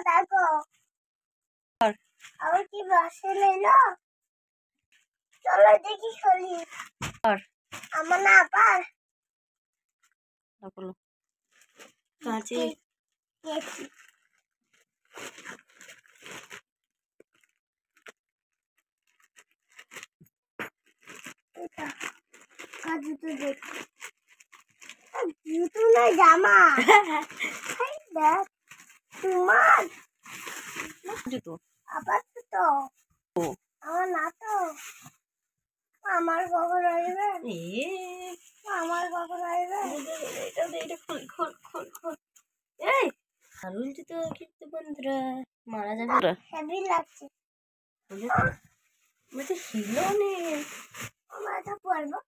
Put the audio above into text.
দেখো আবার কি বাসে নিলো। চলো দেখি চলি। আমার না আবার কাঁচি জুতো দেখ, জুতো না জামা। দেখ তোমার জুতো আবার তো আমার না তো। আমার কখন আসবে? আমার কখন আসবে? এই দারুণ জুতো কিন্তু বন্ধুরা, মারা যাবে ওরা। হেভি লাগছে। বলছে হিলো নেই। আমার এটা পরবো।